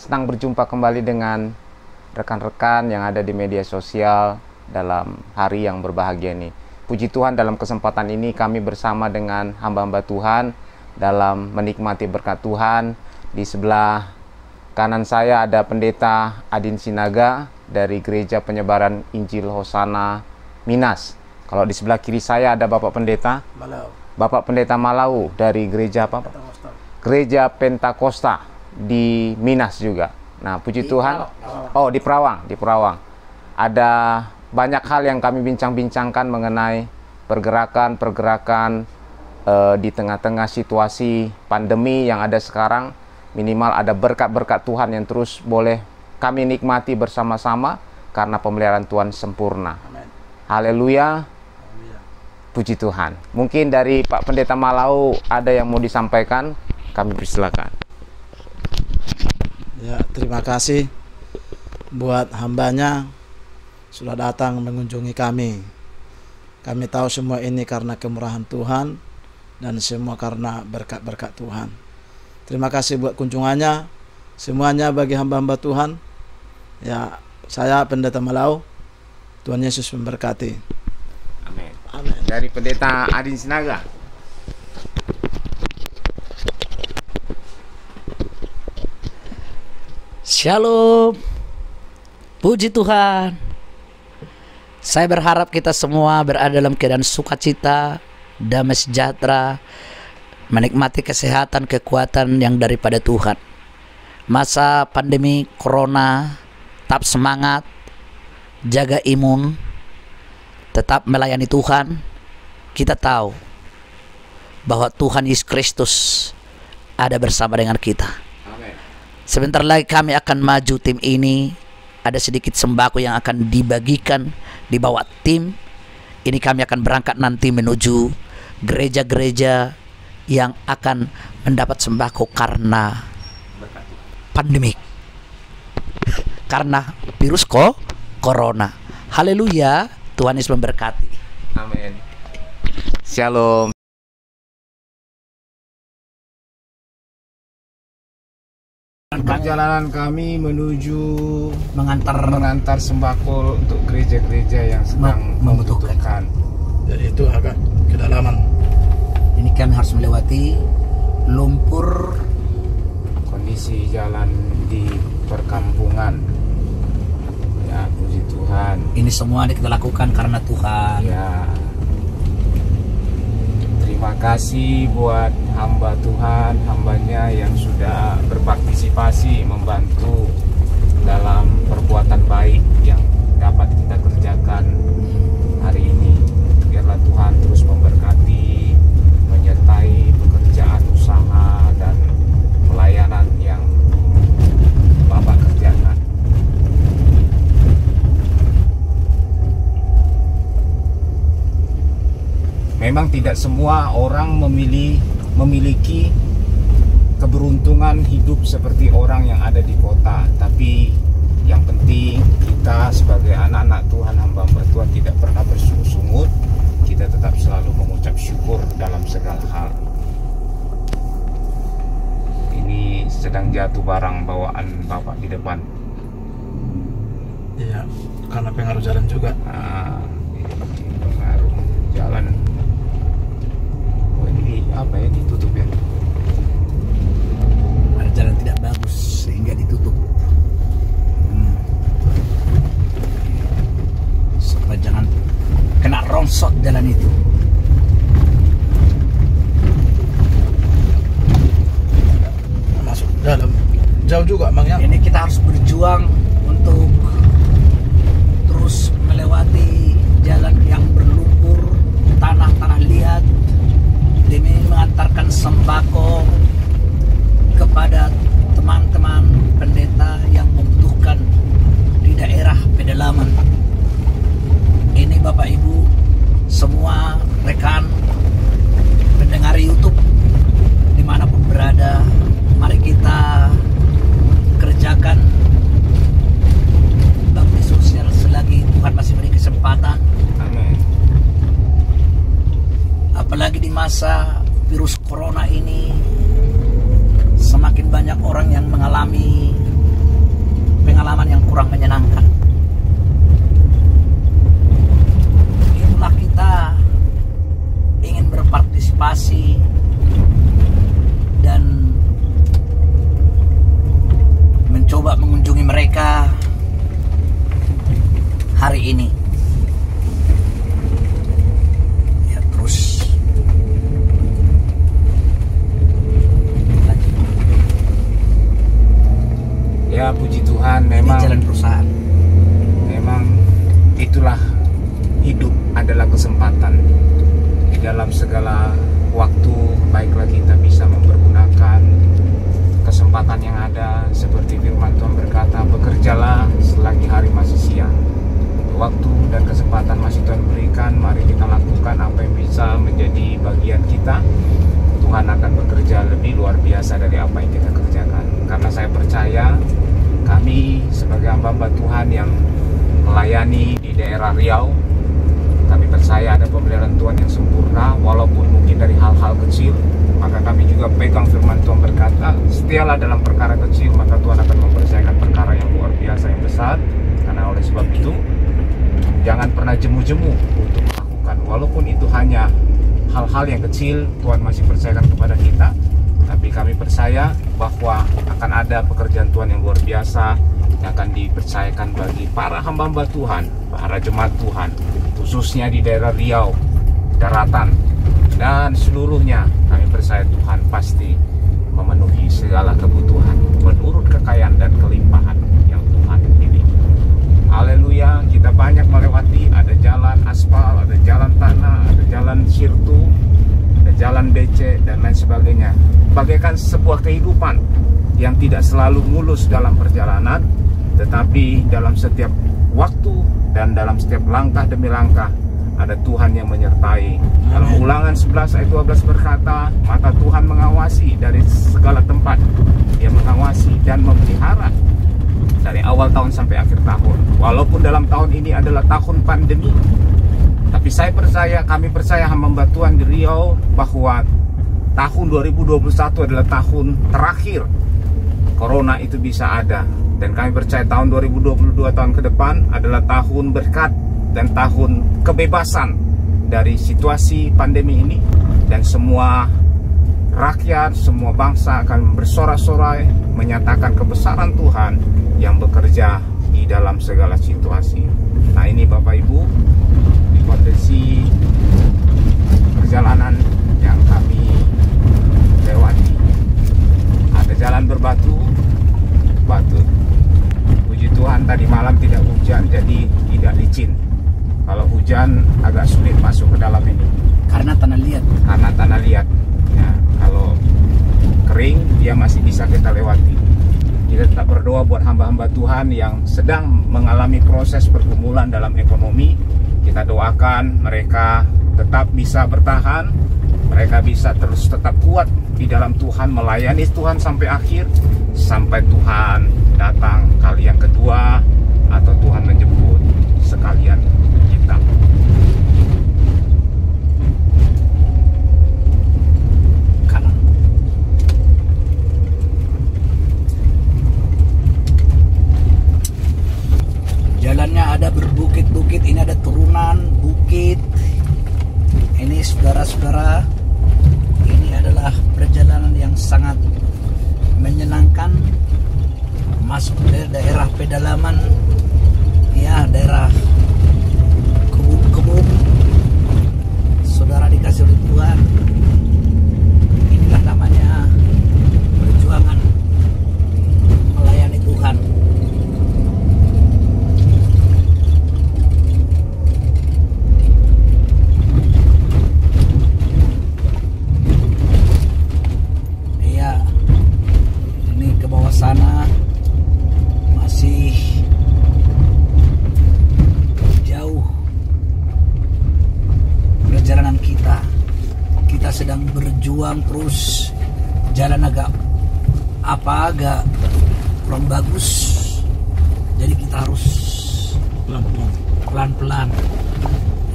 senang berjumpa kembali dengan rekan-rekan yang ada di media sosial dalam hari yang berbahagia ini. Puji Tuhan, dalam kesempatan ini kami bersama dengan hamba-hamba Tuhan dalam menikmati berkat Tuhan. Di sebelah kanan saya ada Pendeta Adin Sinaga dari Gereja Penyebaran Injil Hosana Minas. Kalau di sebelah kiri saya ada Bapak Pendeta Malau. Bapak Pendeta Malau dari Gereja apa? Pentakosta. Gereja Pentakosta di Minas juga. Nah, puji Tuhan. Oh, di Perawang. Ada banyak hal yang kami bincang-bincangkan mengenai pergerakan di tengah-tengah situasi pandemi yang ada sekarang. Minimal ada berkat-berkat Tuhan yang terus boleh kami nikmati bersama-sama karena pemeliharaan Tuhan sempurna. Amin. Haleluya. Puji Tuhan. Mungkin dari Pak Pendeta Malau ada yang mau disampaikan, kami persilakan. Ya, terima kasih buat hambanya sudah datang mengunjungi kami. Kami tahu semua ini karena kemurahan Tuhan dan semua karena berkat-berkat Tuhan. Terima kasih buat kunjungannya semuanya bagi hamba-hamba Tuhan. Ya, saya Pendeta Malau. Tuhan Yesus memberkati. Amin. Amin. Dari Pendeta Adin Sinaga. Shalom. Puji Tuhan. Saya berharap kita semua berada dalam keadaan sukacita, damai sejahtera, menikmati kesehatan, kekuatan yang daripada Tuhan. Masa pandemi corona, tetap semangat, jaga imun, tetap melayani Tuhan. Kita tahu bahwa Tuhan Yesus Kristus ada bersama dengan kita. Amin. Sebentar lagi kami akan maju tim ini. Ada sedikit sembako yang akan dibagikan di bawah tim. Ini kami akan berangkat nanti menuju gereja-gereja yang akan mendapat sembako karena pandemik, karena virus corona. Haleluya, Tuhan Yesus memberkati. Amin. Shalom. Perjalanan kami menuju mengantar sembako untuk gereja-gereja yang sedang membutuhkan. Jadi itu agak kedalaman. Ini kami harus melewati lumpur. Kondisi jalan di perkampungan. Ya, puji Tuhan. Ini semua kita lakukan karena Tuhan. Ya. Terima kasih buat hamba Tuhan, hambanya yang sudah berpartisipasi membantu dalam perbuatan baik yang dapat kita kerjakan hari ini. Biarlah Tuhan terus memberkati, menyertai pekerjaan usaha dan pelayanan yang Bapak kerjakan. Memang tidak semua orang memiliki keberuntungan hidup seperti orang yang ada di kota. Tapi yang penting kita sebagai anak-anak Tuhan, hamba-hamba Tuhan tidak pernah bersungut-sungut. Kita tetap selalu mengucap syukur dalam segala hal. Ini sedang jatuh barang bawaan Bapak di depan. Iya, karena pengaruh jalan juga. Nah, ini pengaruh jalan. Oh, ini apa ya, ditutup ya? Ada jalan tidak bagus sehingga ditutup. Supaya jangan kena rongsok jalan itu. Masuk dalam. Jauh juga Bang ya. Ini kita harus berjuang untuk terus melewati jalan yang berlumpur, tanah-tanah liat, demi mengantarkan sembako kepada teman-teman pendeta yang membutuhkan di daerah pedalaman. Ini Bapak Ibu, semua rekan pendengar YouTube dimanapun berada, mari kita kerjakan bakti sosial selagi Tuhan masih beri kesempatan. Amin. Apalagi di masa virus corona ini, semakin banyak orang yang mengalami hari ini. Ya, terus lanjut. Ya puji Tuhan, Ini memang jalan perusahaan. itulah hidup adalah kesempatan. Di dalam segala waktu, baiklah kita bisa mempergunakan kesempatan yang ada. Seperti firman Tuhan berkata, bekerjalah selagi hari masih siang. Waktu dan kesempatan masih Tuhan berikan, mari kita lakukan apa yang bisa menjadi bagian kita. Tuhan akan bekerja lebih luar biasa dari apa yang kita kerjakan. Karena saya percaya kami sebagai hamba-hamba Tuhan yang melayani di daerah Riau, kami percaya ada pemeliharaan Tuhan yang sempurna, walaupun mungkin dari hal-hal kecil. Maka kami juga pegang firman Tuhan berkata, setialah dalam perkara kecil, maka Tuhan akan mempercayakan perkara yang luar biasa, yang besar. Karena oleh sebab itu, jangan pernah jemu-jemu untuk melakukan, walaupun itu hanya hal-hal yang kecil, Tuhan masih percayakan kepada kita. Tapi kami percaya bahwa akan ada pekerjaan Tuhan yang luar biasa yang akan dipercayakan bagi para hamba-hamba Tuhan, para jemaat Tuhan, khususnya di daerah Riau, daratan, dan seluruhnya. Kami percaya Tuhan pasti memenuhi segala kebutuhan menurut kekayaan dan kelimpahan yang Tuhan miliki. Haleluya, kita banyak melewati, ada jalan aspal, ada jalan tanah, ada jalan sirtu, ada jalan becek, dan lain sebagainya. Bagaikan sebuah kehidupan yang tidak selalu mulus dalam perjalanan, tetapi dalam setiap waktu dan dalam setiap langkah demi langkah ada Tuhan yang menyertai. Dalam Ulangan 11 ayat 12 berkata, mata Tuhan mengawasi dari segala tempat. Dia mengawasi dan memelihara dari awal tahun sampai akhir tahun. Walaupun dalam tahun ini adalah tahun pandemi, tapi saya percaya, kami percaya hamba Tuhan di Riau bahwa tahun 2021 adalah tahun terakhir Corona itu bisa ada. Dan kami percaya tahun 2022, tahun ke depan, adalah tahun berkat dan tahun kebebasan dari situasi pandemi ini. Dan semua rakyat, semua bangsa akan bersorak-sorai menyatakan kebesaran Tuhan yang bekerja di dalam segala situasi. Nah, ini Bapak Ibu, di kondisi perjalanan yang kami lewati, ada jalan berbatu. Puji Tuhan tadi malam tidak hujan, jadi tidak licin. Kalau hujan agak sulit masuk ke dalam ini Karena tanah liat. Ya, kalau kering dia masih bisa kita lewati. Kita tetap berdoa buat hamba-hamba Tuhan yang sedang mengalami proses pergumulan dalam ekonomi. Kita doakan mereka tetap bisa bertahan, mereka bisa terus tetap kuat di dalam Tuhan, melayani Tuhan sampai akhir, sampai Tuhan datang kali yang kedua atau Tuhan menjemput sekalian kita. Kanan. Jalannya ada berbukit-bukit, ini ada turunan bukit. Ini saudara-saudara, ini adalah perjalanan yang sangat menyenangkan. Masuk ke daerah pedalaman, ya, daerah kebun-kebun. Saudara dikasih oleh Tuhan. Inilah namanya perjuangan melayani Tuhan. Iya, ini ke bawah sana masih jauh perjalanan kita. Kita sedang berjuang terus. Jalan agak kurang bagus, jadi kita harus pelan-pelan.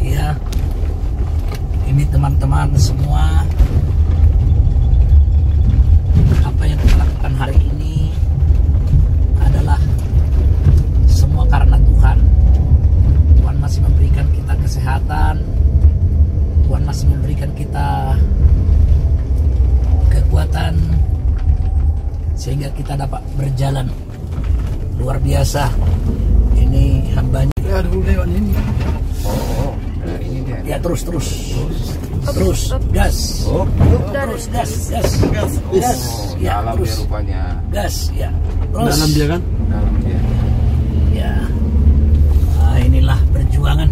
Ya, ini teman-teman semua, apa yang kita lakukan hari ini adalah semua karena Tuhan. Tuhan masih memberikan kita kesehatan, Tuhan masih memberikan kita kekuatan sehingga kita dapat berjalan. Luar biasa. Ini hambanya Ya dulu lewat ini. Oh, nah ini dia. Ya terus. Gas. Oh, Terus gas. Ya, dalam terus. dia rupanya. Gas, ya. Terus. Dalam dia kan? Dalam dia. Ya. Nah, inilah perjuangan.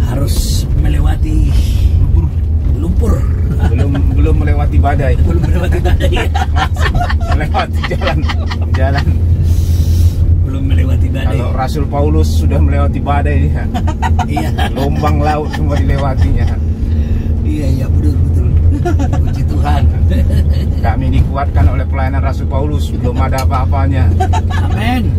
Harus melewati lumpur. Belum melewati badai. Belum melewati badai. Melewati jalan. Belum melewati badai. Kalau Rasul Paulus sudah melewati badai dia. Iya. Lombang laut semua dilewatinya. Iya, betul. Puji Tuhan. Kami dikuatkan oleh pelayanan Rasul Paulus, belum ada apa-apanya. Amin.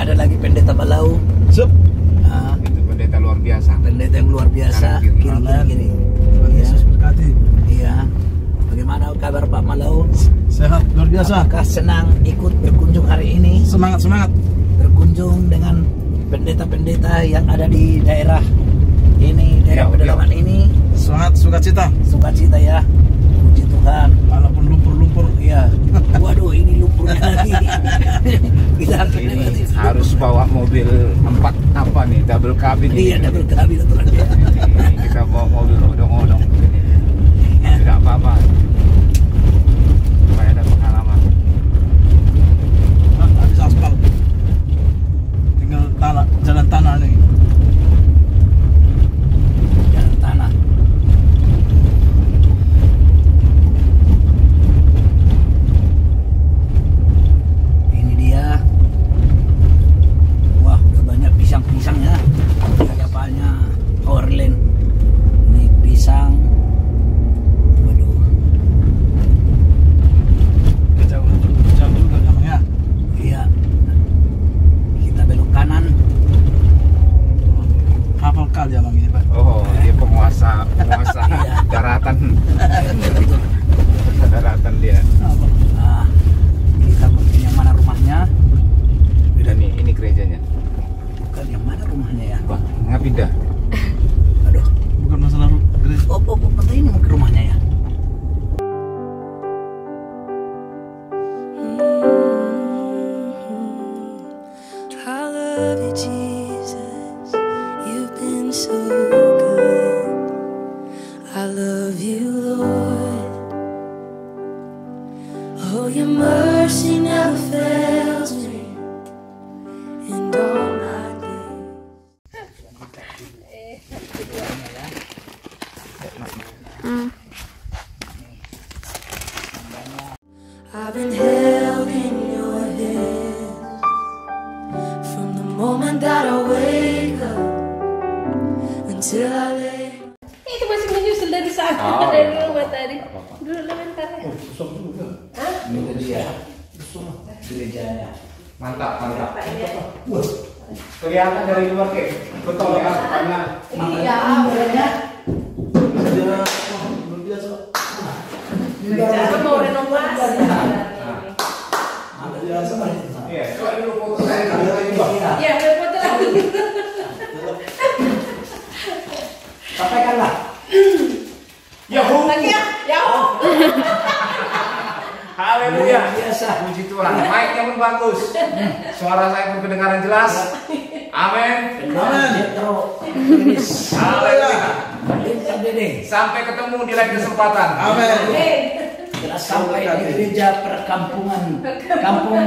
Ada lagi pendeta Balau. Sup. Ah, Itu pendeta luar biasa. pendeta yang luar biasa. Kanan kiri. Kiri. Tuhan Yesus berkati. Iya. Bagaimana kabar Pak Malau? Sehat luar biasa. Apakah senang ikut berkunjung hari ini? Semangat. Berkunjung dengan pendeta-pendeta yang ada di daerah ini, daerah Ya, pedalaman ini. Semangat, sukacita. Sukacita ya. Puji Tuhan. Walaupun lumpur-lumpur. Iya. Waduh, ini lumpurnya lagi. Kita harus Ini lewati. harus bawa mobil 4 apa nih, double cabin. Iya, ini. double cabin aturan dia. Ini kita bawa mobil odong-odong. Tidak apa-apa. Supaya ada pengalaman. Habis aspal. Tinggal jalan tanah nih. Jalan tanah. Ini dia. Wah, udah banyak pisang-pisangnya. Kayak banyak Orlen. Ini pisang. Waduh. Jauh juga namanya. Iya. Kita belok kanan. Hafal kali abang ini, Pak. Oh, dia penguasa Iya. daratan. Betul. Daratan dia. Nah, kita mungkin yang mana rumahnya? Dan ini gerejanya. Bukan yang mana rumahnya ya? Wah, nggak pindah. Aduh. Bukan masalah gereja. Oh, penting ini mungkin rumahnya ya. I love you, Jesus. You've been so good. I love you, Lord. Oh, your mercy never fails me. And all my days. I've been held in your hands from the moment that I wake up until I lay. Itu masih menyusul dari sana, Oh, dari iya. rumah tadi. Dulu sebentar ya. Ini dia. Gerejanya. Mantap. Pak ya. Kelihatan dari luar kayak betul ya, karena Iya, Gerejanya. Luar biasa. cara mau renovasi. iya, coba dulu foto saya. Ya, foto lagi. Sampaikanlah. Yahoo! Lagi ya, Yahoo. Haleluya. Biasa. Puji Tuhan. Mic-nya pun bagus. Suara saya pun kedengaran jelas. Amin. Jetro. Finish. Haleluya. Lintar Dede. Sampai ketemu di lain kesempatan. Amin. Kita sampai di gereja perkampungan. Kampung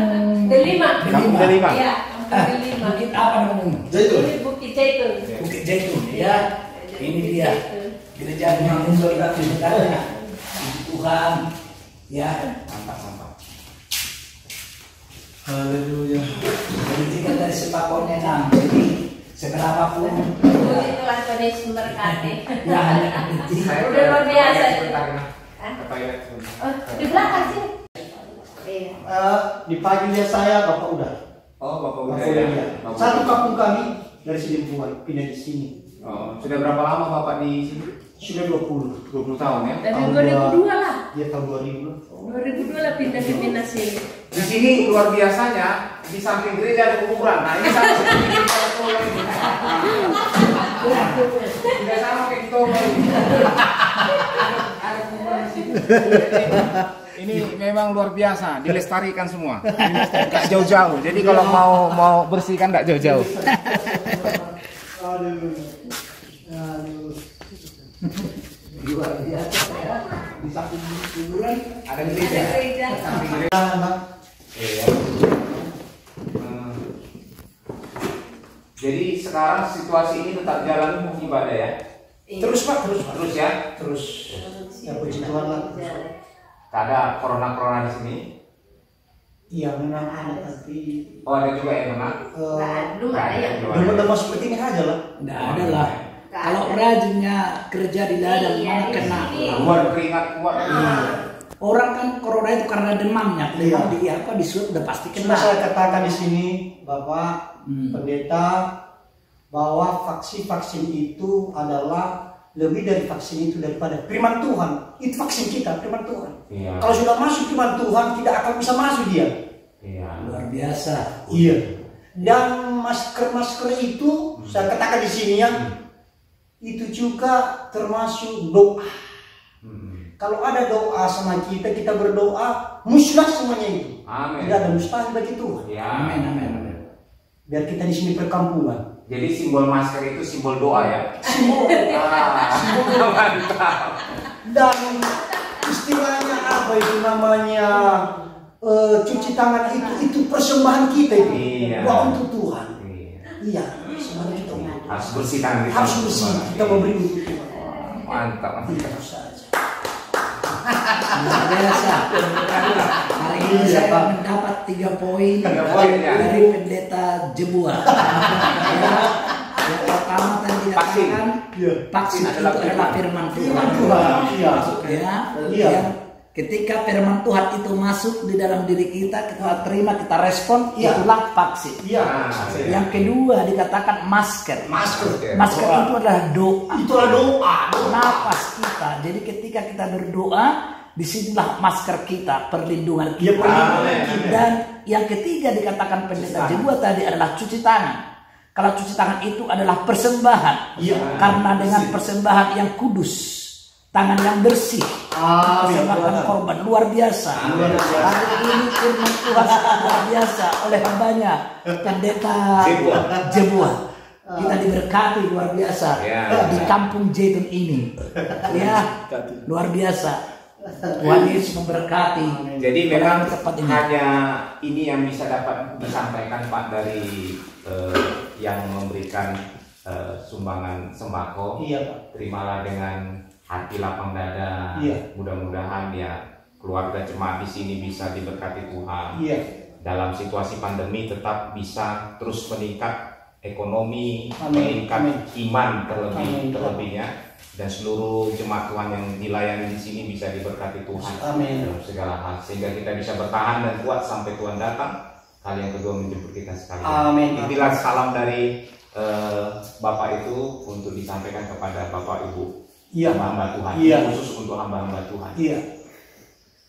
Delima. Kampung Delima. Iya, Ah, Kampung Delima. Bukit apa namanya? Ini Bukit Jaitun. Bukit Jaitun. Ya. Ini dia. Gereja yang muncul di dekatnya. Puji Tuhan. Ya. Mantap. Haleluya. Jadi jika dari sepakohnya 6. Jadi seberapapun. Puji Tuhan, Tuhan Yesus memberkati. Ya hanya kepenting. Udah luar biasa. Hah? Ke toilet sebentar. Oh, di belakang sini. Iya. Di pagi lihat saya Bapak udah. Oh, Bapak udah Bapak ya. lihat. Bapak Satu udah. kampung kami dari Sidimpuan pindah di sini. Oh, sudah berapa lama Bapak di sini? Sudah 20. 20 tahun ya. Dari Tahun 2002 lah. Dia tahun 2000. 2002 lah pindah ke Minas ini. Di sini luar biasanya di samping gereja ada kuburan. Nah, ini sama seperti di Toko ini. Tidak sama kayak di Toko ini. Ada kuburan di sini. Ini memang luar biasa, dilestarikan semua. Nggak jauh-jauh. Jadi kalau mau bersihkan nggak jauh-jauh. Aduh. Luar biasa ya. Di samping kuburan Ada gereja. Gereja. Iya. Jadi sekarang situasi ini tetap jalan ibadah ya. Terus Pak, Terus ya. terus. Ya puji Tuhan lah. Tak ada corona di sini. Iya memang ada tapi Oh ada juga yang kena. Belum ada ya. demam seperti ini aja lah. Nggak ada lah. Kalau rajinnya kerja di ladang mana kena. Keluar keringat kuat. Orang kan corona itu karena demamnya. Demam di apa di swab udah pasti Cuma kena. saya katakan di sini Bapak Pendeta bahwa vaksin itu adalah lebih dari vaksin itu daripada firman Tuhan. Itu vaksin kita, firman Tuhan. Iya. Kalau sudah masuk firman Tuhan tidak akan bisa masuk dia. Iya. Luar biasa. Iya. Dan masker itu saya katakan di sini ya, itu juga termasuk doa. Kalau ada doa sama kita, kita berdoa, musnah semuanya itu. Amin. Tidak ada mustahil bagi Tuhan. Ya. Amin, amin. Biar kita di sini perkampungan. Jadi simbol masker itu simbol doa ya. Simbol. Mantap. Dan istilahnya apa itu namanya cuci tangan itu persembahan kita itu. Iya. Doa untuk Tuhan. Iya. Iya, persembahan itu. Harus bersih tangan kita. Harus bersih. Kita memberi untuk Tuhan. Mantap. Itu saja. Luar biasa. Hari ini Iya, saya Pak. mendapat 3 poin 3 poin, ya. dari pendeta Jebua. Yang pertama tadi Vaksin. dikatakan Iya. vaksin itu adalah firman Tuhan. Firman Tuhan. Iya. Ya, Iya. yang ketika firman Tuhan itu masuk di dalam diri kita, kita terima, kita respon, Iya. itulah vaksin. Iya. Yang kedua dikatakan masker. Masker. Masker itu adalah doa. Itulah doa. Napas kita. Jadi ketika kita berdoa, disinilah masker kita, perlindungan Iya, kita. perlindungan kita. Dan yang ketiga dikatakan pendeta Jebua tadi adalah cuci tangan. Kalau cuci tangan itu adalah persembahan. Iya. Karena dengan persembahan yang kudus, tangan yang bersih, persembahkan korban luar biasa. Hari ini firman Tuhan luar biasa oleh hambanya pendeta Jebua. Kita diberkati luar biasa Ya. di kampung Zaitun ini. Ya, luar biasa. Tuhan Yesus memberkati. Jadi memang tempat ini. hanya ini yang bisa dapat disampaikan Pak dari yang memberikan sumbangan sembako. Iya, Pak. Terimalah dengan hati lapang dada. Iya. Mudah-mudahan ya keluarga jemaat di sini bisa diberkati Tuhan. Iya. Dalam situasi pandemi tetap bisa terus meningkat ekonomi, Amin. meningkat Amin. iman Amin. terlebihnya, dan seluruh jemaat Tuhan yang dilayani di sini bisa diberkati Tuhan Amin. dalam segala hal, sehingga kita bisa bertahan dan kuat sampai Tuhan datang kali yang kedua menjemput kita sekalian. Amin. Inilah salam dari Bapak itu untuk disampaikan kepada Bapak Ibu Iya. hamba-hamba Tuhan, Iya. khusus untuk hamba-hamba Tuhan. Iya.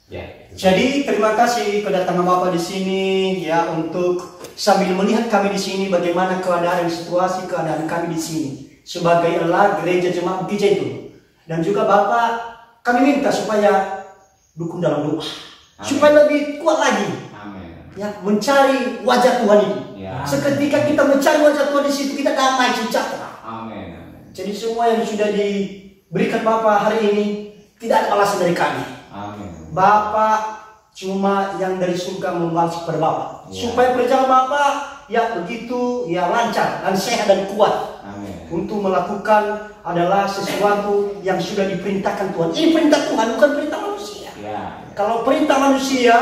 Ya. Jadi terima kasih kedatangan Bapak di sini ya, untuk sambil melihat kami di sini bagaimana keadaan kami di sini sebagai adalah gereja jemaat Bukit Zaitun. Dan juga Bapak kami minta supaya dukung dalam doa. Amin. Supaya lebih kuat lagi Amin. ya mencari wajah Tuhan itu. Ya. Seketika kita mencari wajah Tuhan di situ, kita damai sejahtera. Amin. Amin. Jadi semua yang sudah diberikan Bapak hari ini tidak ada alasan dari kami. Amin. Bapak cuma yang dari surga membalas kepada Bapak, Ya. supaya perjalanan Bapak ya begitu ya lancar dan sehat dan kuat. Amin. Untuk melakukan adalah sesuatu yang sudah diperintahkan Tuhan. Ini perintah Tuhan, bukan perintah manusia. Ya. Kalau perintah manusia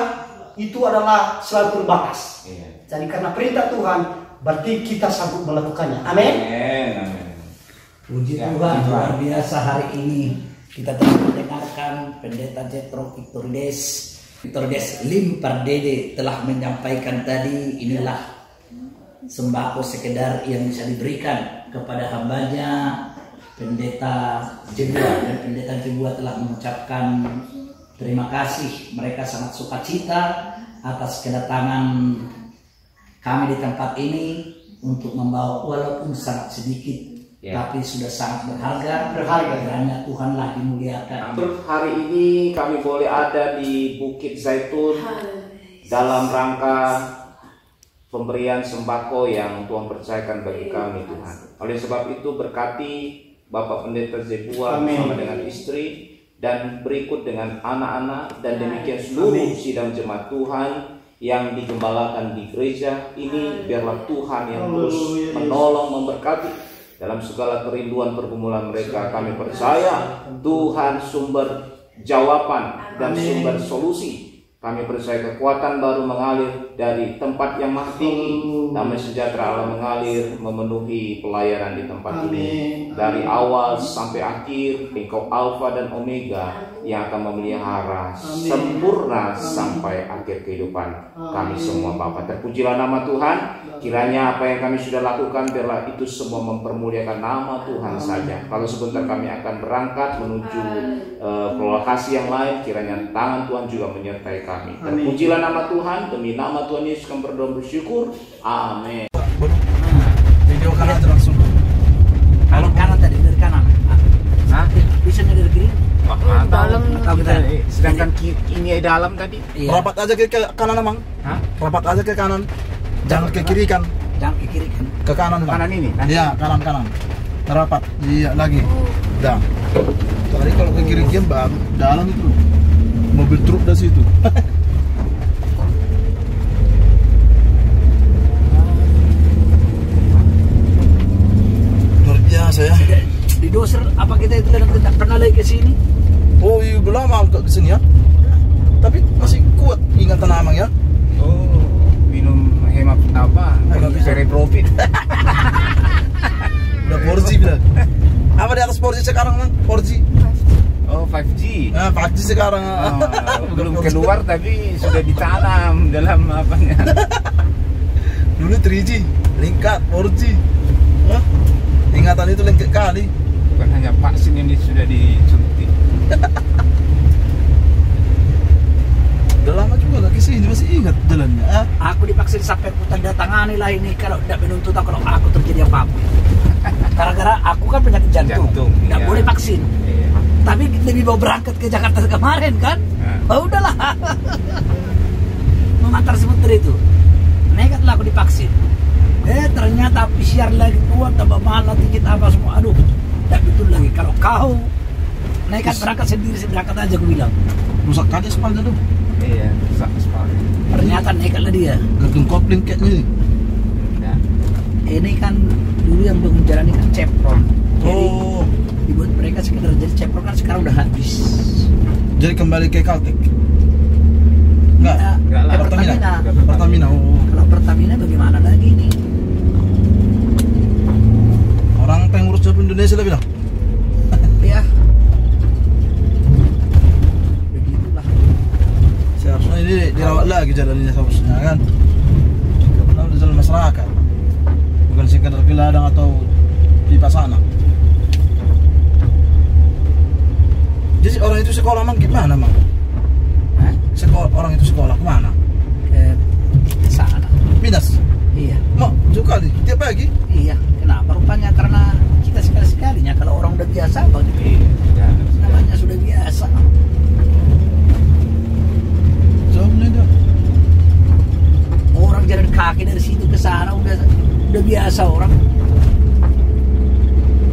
itu adalah selalu terbatas. Iya. Jadi karena perintah Tuhan berarti kita sanggup melakukannya. Amin. Amin. Amin. Puji Ya, Tuhan, Tuhan. luar biasa hari ini kita telah mendengarkan pendeta Jethro Victorides Lim Pardede telah menyampaikan tadi, inilah sembako sekedar yang bisa diberikan kepada hambanya pendeta Jebua, dan pendeta Jebua telah mengucapkan terima kasih. Mereka sangat sukacita atas kedatangan kami di tempat ini untuk membawa walaupun sangat sedikit tapi sudah sangat berharga. Kiranya Tuhanlah dimuliakan. Hari ini kami boleh ada di Bukit Zaitun dalam rangka pemberian sembako yang Tuhan percayakan bagi kami, Tuhan. Oleh sebab itu berkati Bapak Pendeta Zebua bersama dengan istri dan berikut dengan anak-anak dan demikian seluruh sidang jemaat Tuhan yang digembalakan di gereja ini. Biarlah Tuhan yang terus menolong, memberkati dalam segala kerinduan pergumulan mereka. Kami percaya Tuhan sumber jawaban dan sumber solusi. Kami percaya kekuatan baru mengalir dari tempat yang maha tinggi. Damai sejahtera Allah mengalir memenuhi pelayanan di tempat ini. Dari awal sampai akhir, Engkau Alfa dan Omega yang akan memelihara sempurna sampai akhir kehidupan kami semua, Bapa. Terpujilah nama Tuhan. Kiranya apa yang kami sudah lakukan, biarlah itu semua mempermuliakan nama Tuhan saja. Kalau sebentar kami akan berangkat menuju lokasi yang lain, kiranya tangan Tuhan juga menyertai kami. Terpujilah nama Tuhan. Demi nama Tuhan Yesus kami berdoa bersyukur. Amin. Video kanan langsung. Kalau kanan tadi dari kanan. Hah? Bisa dari kiri? Dalam. Tahu kita. Sedangkan ini dalam tadi. Iya. Rapat aja ke kanan, Mang. Hah? Rapat aja ke kanan. Jangan ke kiri kan. Jangan ke kiri kan. Ke kanan, Mang. Kanan ini. Iya, kanan. Rapat. Iya, lagi. Dah. Tadi kalau ke kiri kan baru dalam itu. Mobil truk dari situ. Luar biasa ya. Di doser apa kita itu tidak pernah lagi ke sini? Oh iya, belum mau ke sini ya. Tapi masih kuat ingatan Amang ya. Oh, minum hemat apa? Profit. Udah 4G bilang. Apa di atas 4G sekarang, Mang? 4G. Oh, 5G. Nah, 5G sekarang. Belum keluar tapi sudah ditanam dalam apanya. Dulu 3G, lengkap 4G. Hah? Ingatan itu lengkap kali. Bukan hanya vaksin yang sudah disuntik. Udah lama juga gak kesini, masih ingat jalannya. Aku dipaksa sampai aku tanda tangani lah ini kalau tidak menuntut kalau aku terjadi apa-apa. Gara-gara aku kan penyakit jantung, tidak boleh vaksin. Iya. Tapi lebih mau berangkat ke Jakarta kemarin kan? Oh udahlah. Mengantar sebentar itu. Nekatlah aku divaksin. Ternyata PCR lagi keluar tambah mahal tiket apa semua. Aduh, tidak betul lagi. Kalau kau nekat berangkat sendiri, berangkat aja aku bilang. Rusak kali aspalnya tuh. Iya, rusak aspal. Ternyata nekatlah dia. Gantung kopling kayaknya. Ya. Ini kan dulu yang bangun jalan ini kan Chevron. Jadi dibuat mereka sekedar jadi Chevron kan sekarang udah habis. Jadi kembali ke Caltech? Enggak, Enggak lah. Pertamina. Pertamina. Oh. Kalau Pertamina bagaimana lagi nih? Orang pengurus Jalan Indonesia lah bilang. Ya. Begitulah. Seharusnya ini dirawat lagi jalannya seharusnya kan. Karena udah jalan masyarakat. Bukan sekedar ke ladang atau pipa sana. Jadi orang itu sekolah Mang gimana Mang? Orang itu sekolah kemana? Ke sana. Midas? Iya. Mau juga nih tiap pagi? Iya. Kenapa? Rupanya karena kita sekali-sekalinya kalau orang udah biasa bang. Iya. Namanya sudah biasa. Jawabnya itu. Orang jalan kaki dari situ ke sana udah biasa orang.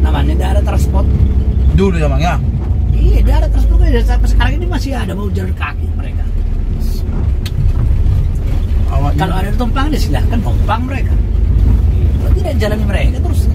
Namanya tidak ada transport. Dulu ya Mang ya? Iya, tidak ada transport. Sampai sekarang ini masih ada mau jalan kaki mereka. Kalau ada tumpang, silahkan tumpang mereka. Kalau tidak jalani mereka terus